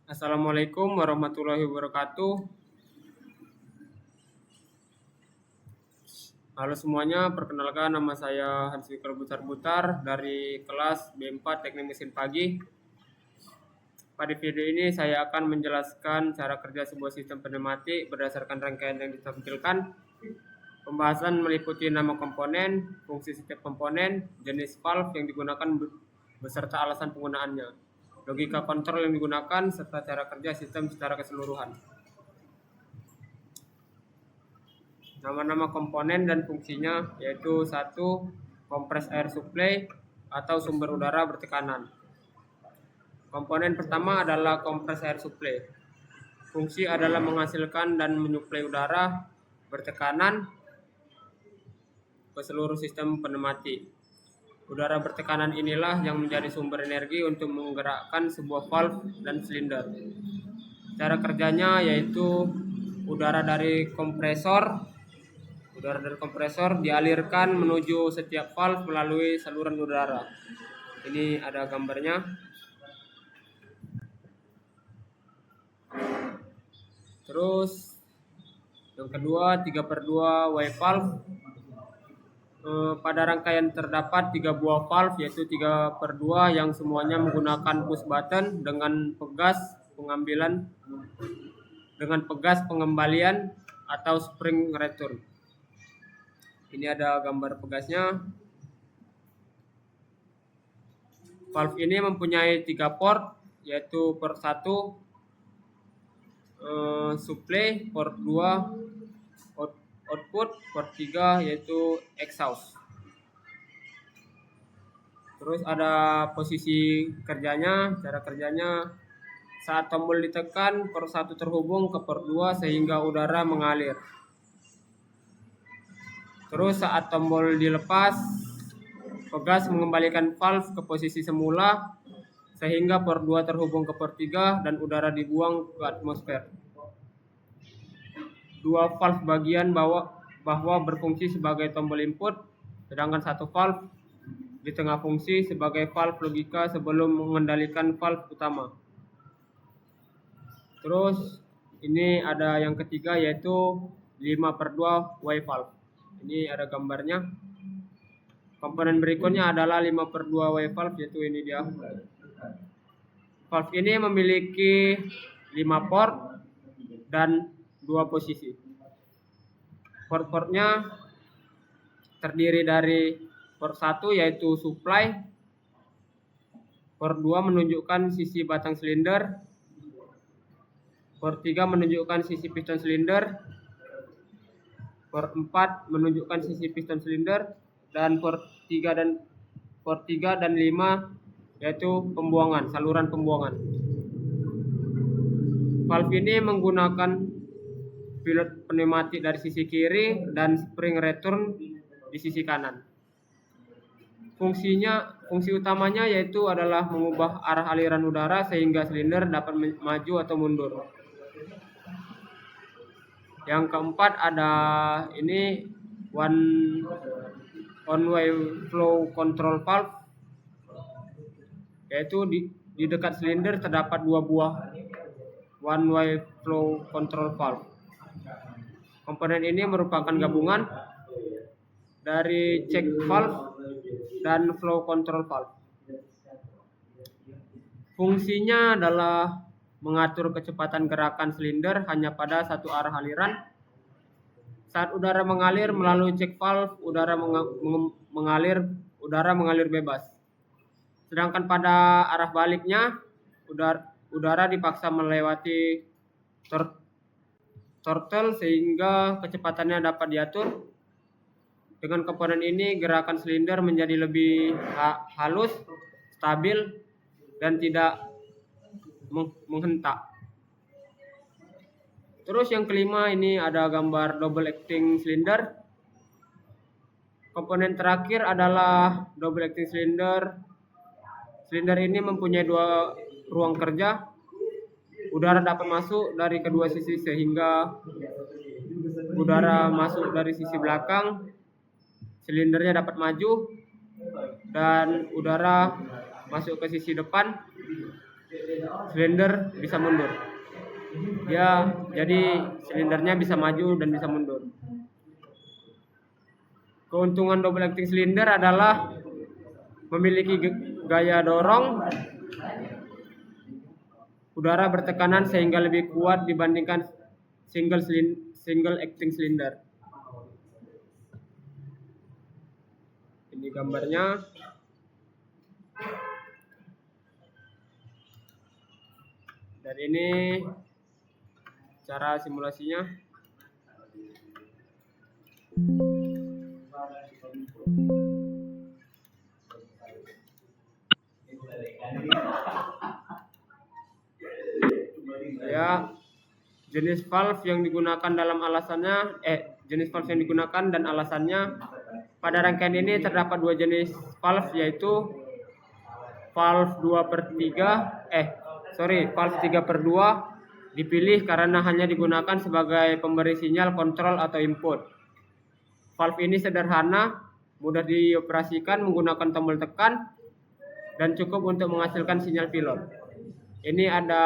Assalamualaikum warahmatullahi wabarakatuh. Halo semuanya, perkenalkan nama saya Hans Fikal Butar dari kelas B4 Teknik Mesin Pagi. Pada video ini saya akan menjelaskan cara kerja sebuah sistem pneumatik berdasarkan rangkaian yang ditampilkan. Pembahasan meliputi nama komponen, fungsi setiap komponen, jenis valve yang digunakan beserta alasan penggunaannya, logika kontrol yang digunakan, serta cara kerja sistem secara keseluruhan. Nama-nama komponen dan fungsinya yaitu 1. Kompres air supply atau sumber udara bertekanan. Komponen pertama adalah kompres air supply. Fungsi adalah menghasilkan dan menyuplai udara bertekanan ke seluruh sistem pneumatik. Udara bertekanan inilah yang menjadi sumber energi untuk menggerakkan sebuah valve dan silinder. Cara kerjanya yaitu udara dari kompresor dialirkan menuju setiap valve melalui saluran udara. Ini ada gambarnya. Terus yang kedua 3/2 Y valve. Pada rangkaian terdapat 3 buah valve yaitu 3/2 yang semuanya menggunakan push button dengan pegas pengembalian atau spring return. Ini ada gambar pegasnya. Valve ini mempunyai 3 port yaitu port 1 supply, port 2 output, port 3 yaitu exhaust. Terus ada posisi kerjanya, cara kerjanya saat tombol ditekan port 1 terhubung ke port 2 sehingga udara mengalir. Terus saat tombol dilepas, pegas mengembalikan valve ke posisi semula sehingga port 2 terhubung ke port 3 dan udara dibuang ke atmosfer. 2 valve bagian bawah berfungsi sebagai tombol input, sedangkan 1 valve di tengah fungsi sebagai valve logika sebelum mengendalikan valve utama. Terus ini ada yang ketiga yaitu 5/2 Y valve. Ini ada gambarnya. Komponen berikutnya adalah 5/2 Y valve, yaitu ini dia. Valve ini memiliki 5 port dan 2 posisi. Port-portnya terdiri dari port 1 yaitu supply, port 2 menunjukkan sisi batang silinder, port 3 menunjukkan sisi piston silinder, port 4 menunjukkan sisi piston silinder, dan port 3 dan 5 yaitu pembuangan, saluran pembuangan. Valve ini menggunakan pilot pneumatik dari sisi kiri dan spring return di sisi kanan. Fungsi utamanya yaitu adalah mengubah arah aliran udara sehingga silinder dapat maju atau mundur. Yang keempat ada ini one way flow control valve, yaitu di dekat silinder terdapat 2 buah one way flow control valve. Komponen ini merupakan gabungan dari check valve dan flow control valve. Fungsinya adalah mengatur kecepatan gerakan silinder hanya pada satu arah aliran. Saat udara mengalir melalui check valve, udara mengalir bebas. Sedangkan pada arah baliknya, udara dipaksa melewati throttle sehingga kecepatannya dapat diatur. Dengan komponen ini, gerakan silinder menjadi lebih halus, stabil, dan tidak menghentak. Terus yang kelima ini ada gambar double acting cylinder. Komponen terakhir adalah double acting cylinder. Silinder ini mempunyai 2 ruang kerja. Udara dapat masuk dari kedua sisi sehingga udara masuk dari sisi belakang, silindernya dapat maju, dan udara masuk ke sisi depan. silinder bisa mundur. Jadi silindernya bisa maju dan bisa mundur. Keuntungan double acting silinder adalah memiliki gaya dorong udara bertekanan sehingga lebih kuat dibandingkan single acting silinder. Ini gambarnya. Dan ini cara simulasinya. Ya, jenis valve yang digunakan dalam alasannya, jenis valve yang digunakan dan alasannya. Pada rangkaian ini terdapat dua jenis valve, yaitu valve 3/2 dipilih karena hanya digunakan sebagai pemberi sinyal kontrol atau input. Valve ini sederhana, mudah dioperasikan menggunakan tombol tekan, dan cukup untuk menghasilkan sinyal pilot. Ini ada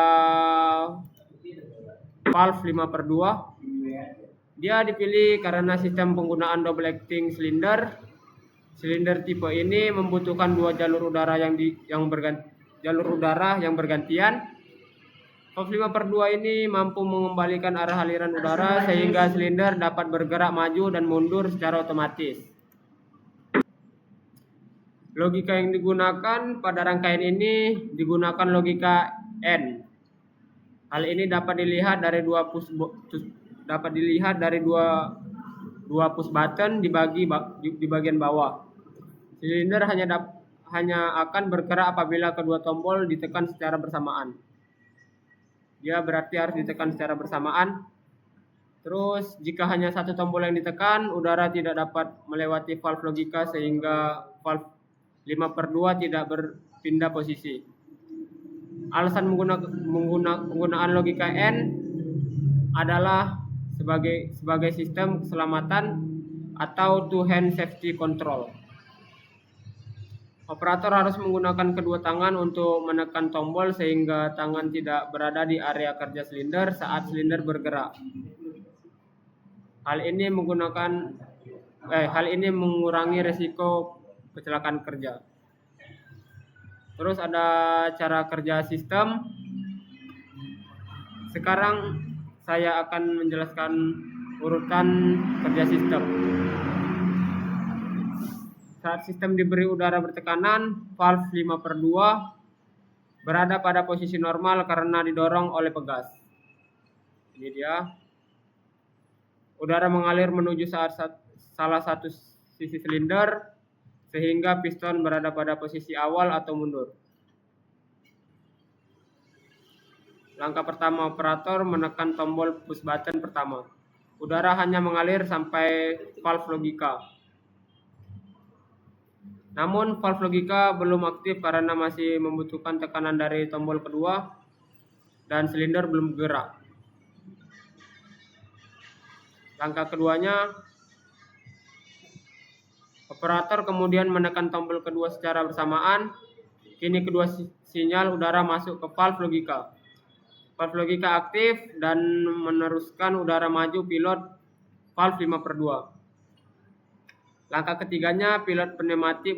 valve 5/2. Dia dipilih karena sistem penggunaan double acting silinder. Silinder tipe ini membutuhkan dua jalur udara yang bergantian. Valve 5/2 ini mampu mengembalikan arah aliran udara sehingga silinder dapat bergerak maju dan mundur secara otomatis. Logika yang digunakan pada rangkaian ini digunakan logika N. Hal ini dapat dilihat dari dua push button di bagian bawah. Silinder hanya akan bergerak apabila kedua tombol ditekan secara bersamaan. Dia berarti harus ditekan secara bersamaan. Terus jika hanya satu tombol yang ditekan, udara tidak dapat melewati valve logika sehingga valve 5/2 tidak berpindah posisi. Alasan penggunaan logika N adalah sebagai sistem keselamatan atau two hand safety control. Operator harus menggunakan kedua tangan untuk menekan tombol sehingga tangan tidak berada di area kerja silinder saat silinder bergerak. Hal ini mengurangi risiko kecelakaan kerja. Terus ada cara kerja sistem. Sekarang saya akan menjelaskan urutan kerja sistem. Saat sistem diberi udara bertekanan, valve 5/2 berada pada posisi normal karena didorong oleh pegas. Ini dia. Udara mengalir menuju salah satu sisi silinder sehingga piston berada pada posisi awal atau mundur. Langkah pertama, operator menekan tombol push button pertama. Udara hanya mengalir sampai valve logika. Namun valve logika belum aktif karena masih membutuhkan tekanan dari tombol kedua dan silinder belum bergerak. Langkah keduanya, operator kemudian menekan tombol kedua secara bersamaan. Kini kedua sinyal udara masuk ke valve logika. Valve logika aktif dan meneruskan udara maju pilot valve 5/2. Langkah ketiganya, pilot pneumatik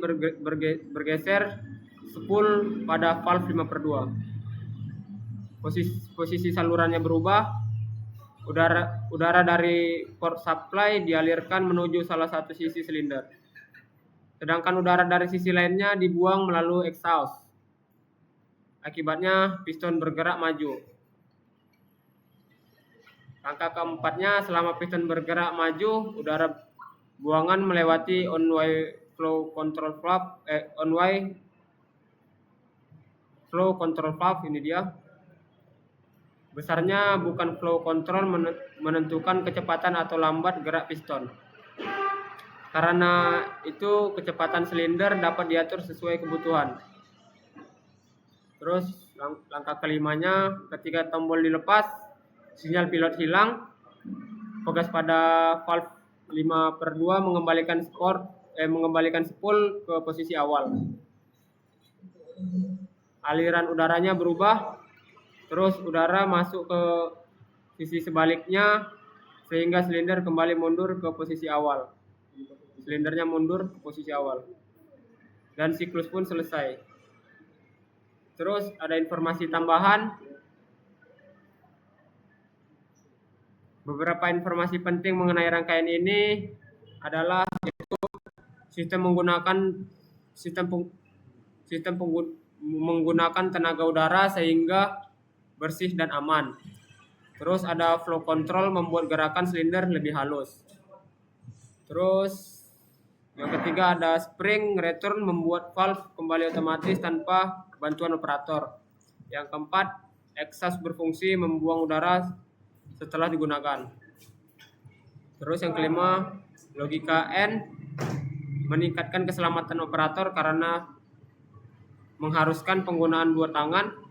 bergeser spool pada valve 5/2. Posisi salurannya berubah. Udara dari port supply dialirkan menuju salah satu sisi silinder. Sedangkan udara dari sisi lainnya dibuang melalui exhaust. Akibatnya piston bergerak maju. Langkah keempatnya, selama piston bergerak maju, udara buangan melewati on-way flow control valve. Ini dia. Besarnya bukan flow control menentukan kecepatan atau lambat gerak piston. Karena itu kecepatan silinder dapat diatur sesuai kebutuhan. Terus langkah kelimanya, ketika tombol dilepas, sinyal pilot hilang. Pegas pada valve 5/2 mengembalikan spool ke posisi awal. Aliran udaranya berubah. Terus udara masuk ke sisi sebaliknya sehingga silinder kembali mundur ke posisi awal. Silindernya mundur ke posisi awal. Dan siklus pun selesai. Terus ada informasi tambahan. Beberapa informasi penting mengenai rangkaian ini adalah menggunakan tenaga udara sehingga bersih dan aman. Terus ada flow control membuat gerakan silinder lebih halus. Terus yang ketiga ada spring return membuat valve kembali otomatis tanpa bantuan operator. Yang keempat, exhaust berfungsi membuang udara setelah digunakan. Terus yang kelima, logika N meningkatkan keselamatan operator karena mengharuskan penggunaan 2 tangan.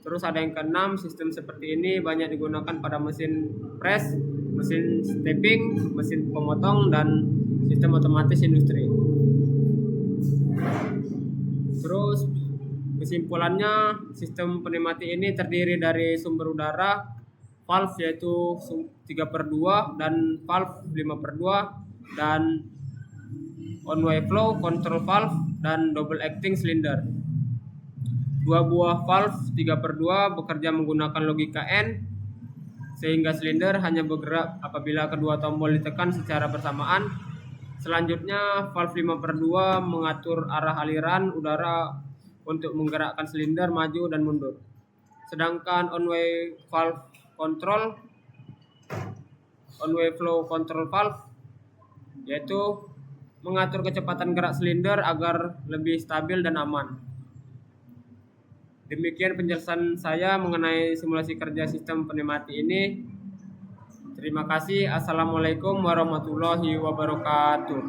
Terus ada yang keenam, sistem seperti ini banyak digunakan pada mesin press, mesin stepping, mesin pemotong, dan sistem otomatis industri. Terus kesimpulannya, sistem pneumatik ini terdiri dari sumber udara, valve yaitu 3/2 dan valve 5/2, dan on-way flow, control valve, dan double acting cylinder. 2 buah valve 3/2 bekerja menggunakan logika N, sehingga silinder hanya bergerak apabila kedua tombol ditekan secara bersamaan. Selanjutnya, valve 5/2 mengatur arah aliran udara untuk menggerakkan silinder maju dan mundur. Sedangkan on-way flow control valve yaitu mengatur kecepatan gerak silinder agar lebih stabil dan aman. Demikian penjelasan saya mengenai simulasi kerja sistem pneumatik ini. Terima kasih. Assalamualaikum warahmatullahi wabarakatuh.